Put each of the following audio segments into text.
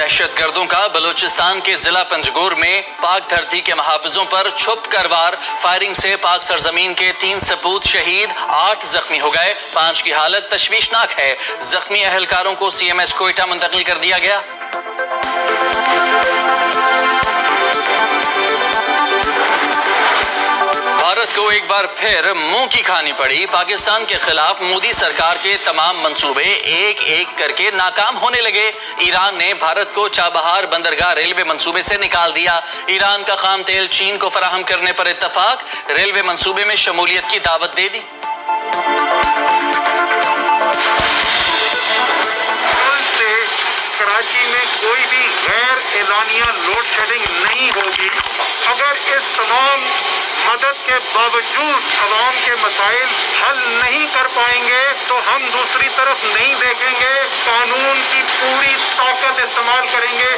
دہشت گردوں کا بلوچستان کے ضلع پنجگور میں پاک دھرتی کے محافظوں پر چھپ کر وار فائرنگ سے پاک سرزمین کے 3 سپوت شہید، 8 زخمی ہو گئے، 5 کی حالت تشویشناک ہے۔ زخمی اہلکاروں کو CMH کوئٹہ منتقل کر دیا گیا۔ بھارت کو ایک بار پھر منہ کی کھانی پڑی۔ پاکستان کے خلاف مودی سرکار کے تمام منصوبے ایک ایک کر کے ناکام ہونے لگے۔ ایران نے بھارت کو چابہار بندرگاہ ریلوے منصوبے سے نکال دیا۔ ایران کا خام تیل چین کو فراہم کرنے پر اتفاق، ریلوے منصوبے میں شمولیت کی دعوت دے دی۔ کراچی میں کوئی بھی غیر اعلانیہ لوڈ شیڈنگ نہیں ہوگی۔ اگر اس تمام مدد کے باوجود عوام کے مسائل حل نہیں کر پائیں گے تو ہم دوسری طرف نہیں دیکھیں گے، قانون کی پوری طاقت استعمال کریں گے۔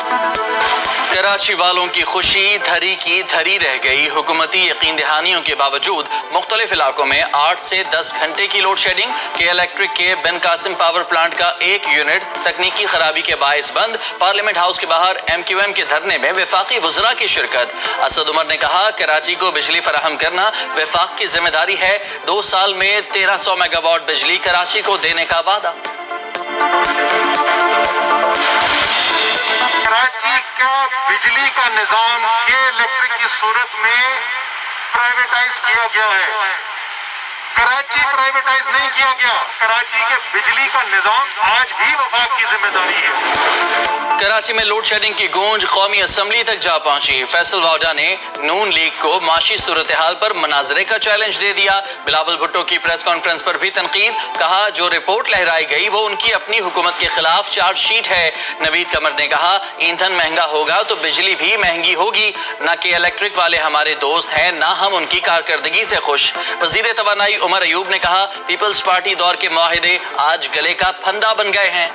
کراچی والوں کی خوشی دھری کی دھری رہ گئی۔ حکومتی یقین دہانیوں کے باوجود مختلف علاقوں میں 8 سے 10 گھنٹے کی لوڈ شیڈنگ۔ کے الیکٹرک کے بن قاسم پاور پلانٹ کا 1 یونٹ تکنیکی خرابی کے باعث بند۔ پارلیمنٹ ہاؤس کے باہر MQM کے دھرنے میں وفاقی وزراء کی شرکت۔ اسد عمر نے کہا، کراچی کو بجلی فراہم کرنا وفاق کی ذمہ داری ہے۔ 2 سال میں 1300 میگا واٹ بجلی کراچی کو دینے کا وعدہ۔ کراچی کا بجلی کا نظام کے الیکٹرک کی صورت میں پرائیویٹائز کیا گیا ہے۔ کراچی پرائیویٹائز نہیں کیا گیا۔ کراچی کے بجلی کا نظام آج بھی وفاق کی ذمہ داری ہے۔ کراچی میں لوڈ شیڈنگ کی گونج قومی اسمبلی تک جا پہنچی۔ فیصل واؤڈا نے نون لیگ کو معاشی صورتحال پر مناظرے کا چیلنج دے دیا۔ بلاول بھٹو کی پریس کانفرنس پر بھی تنقید، کہا جو رپورٹ لہرائی گئی وہ ان کی اپنی حکومت کے خلاف چارج شیٹ ہے۔ نوید قمر نے کہا، ایندھن مہنگا ہوگا تو بجلی بھی مہنگی ہوگی۔ نہ کہ الیکٹرک والے ہمارے دوست ہیں، نہ ہم ان کی کارکردگی سے خوش۔ وزیر توانائی عمر ایوب نے کہا، پیپلز پارٹی دور کے معاہدے آج گلے کا پھندا بن گئے ہیں۔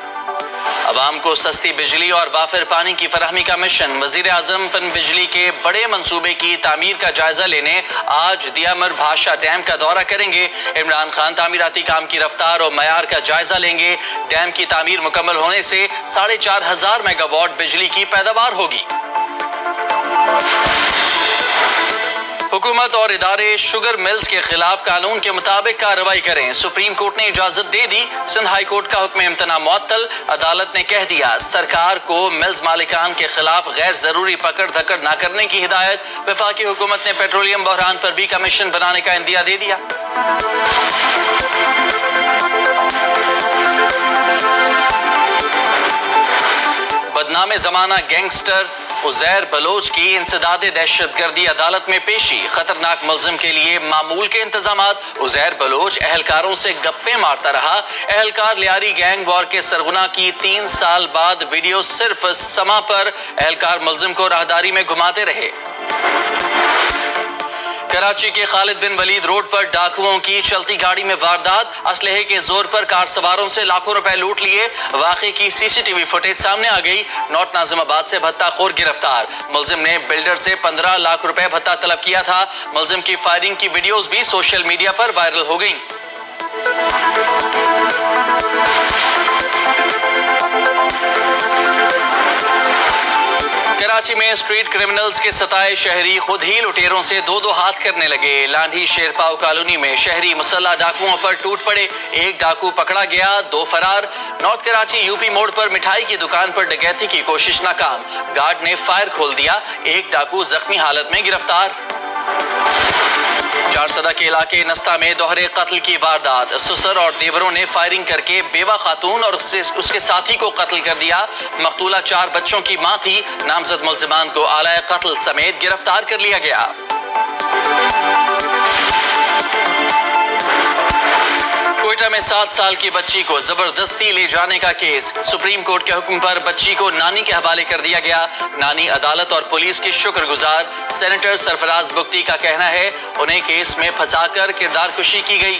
عوام کو سستی بجلی اور وافر پانی کی فراہمی کا مشن۔ وزیر اعظم پن بجلی کے بڑے منصوبے کی تعمیر کا جائزہ لینے آج دیامر بھاشا ڈیم کا دورہ کریں گے۔ عمران خان تعمیراتی کام کی رفتار اور معیار کا جائزہ لیں گے۔ ڈیم کی تعمیر مکمل ہونے سے 4500 میگا واٹ بجلی کی پیداوار ہوگی۔ حکومت اور ادارے شوگر ملز کے خلاف قانون کے مطابق کارروائی کریں۔ سپریم کورٹ نے اجازت دے دی۔ سندھ ہائی کورٹ کا حکم امتناع معطل۔ عدالت نے کہہ دیا، سرکار کو ملز مالکان کے خلاف غیر ضروری پکڑ دھکڑ نہ کرنے کی ہدایت۔ وفاقی حکومت نے پیٹرولیم بحران پر بھی کمیشن بنانے کا عندیہ دے دیا۔ بدنام زمانہ گینگسٹر عزیر بلوچ کی انسداد دہشت گردی عدالت میں پیشی۔ خطرناک ملزم کے لیے معمول کے انتظامات۔ عزیر بلوچ اہلکاروں سے گپیں مارتا رہا۔ اہلکار لیاری گینگ وار کے سرغنہ کی 3 سال بعد ویڈیو صرف سما پر۔ اہلکار ملزم کو راہداری میں گھماتے رہے۔ کراچی کے خالد بن ولید روڈ پر ڈاکوؤں کی چلتی گاڑی میں واردات۔ اسلحے کے زور پر کار سواروں سے لاکھوں روپے لوٹ لیے۔ واقعے کی CCTV فوٹیج سامنے آ گئی۔ نارتھ ناظم آباد سے بھتہ خور گرفتار۔ ملزم نے بلڈر سے 15 لاکھ روپے بھتہ طلب کیا تھا۔ ملزم کی فائرنگ کی ویڈیوز بھی سوشل میڈیا پر وائرل ہو گئیں۔ کراچی میں اسٹریٹ کرمنلز کے ستائے شہری خود ہی لٹیروں سے 2 ہاتھ کرنے لگے۔ لانڈھی شیرپاؤ کالونی میں شہری مسلح ڈاکوؤں پر ٹوٹ پڑے۔ 1 ڈاکو پکڑا گیا، 2 فرار۔ نارتھ کراچی UP موڑ پر مٹھائی کی دکان پر ڈکیتی کی کوشش ناکام۔ گارڈ نے فائر کھول دیا۔ 1 ڈاکو زخمی حالت میں گرفتار۔ چارسدہ کے علاقے نستا میں دوہرے قتل کی واردات۔ سسر اور دیوروں نے فائرنگ کر کے بیوہ خاتون اور اس کے ساتھی کو قتل کر دیا۔ مقتولہ 4 بچوں کی ماں تھی۔ نامزد ملزمان کو آلۂ قتل سمیت گرفتار کر لیا گیا۔ کوئٹہ میں 7 سال کی بچی کو زبردستی لے جانے کا کیس۔ سپریم کورٹ کے حکم پر بچی کو نانی کے حوالے کر دیا گیا۔ نانی عدالت اور پولیس کی شکر گزار۔ سینیٹر سرفراز بگٹی کا کہنا ہے، انہیں کیس میں پھنسا کر کردار کشی کی گئی۔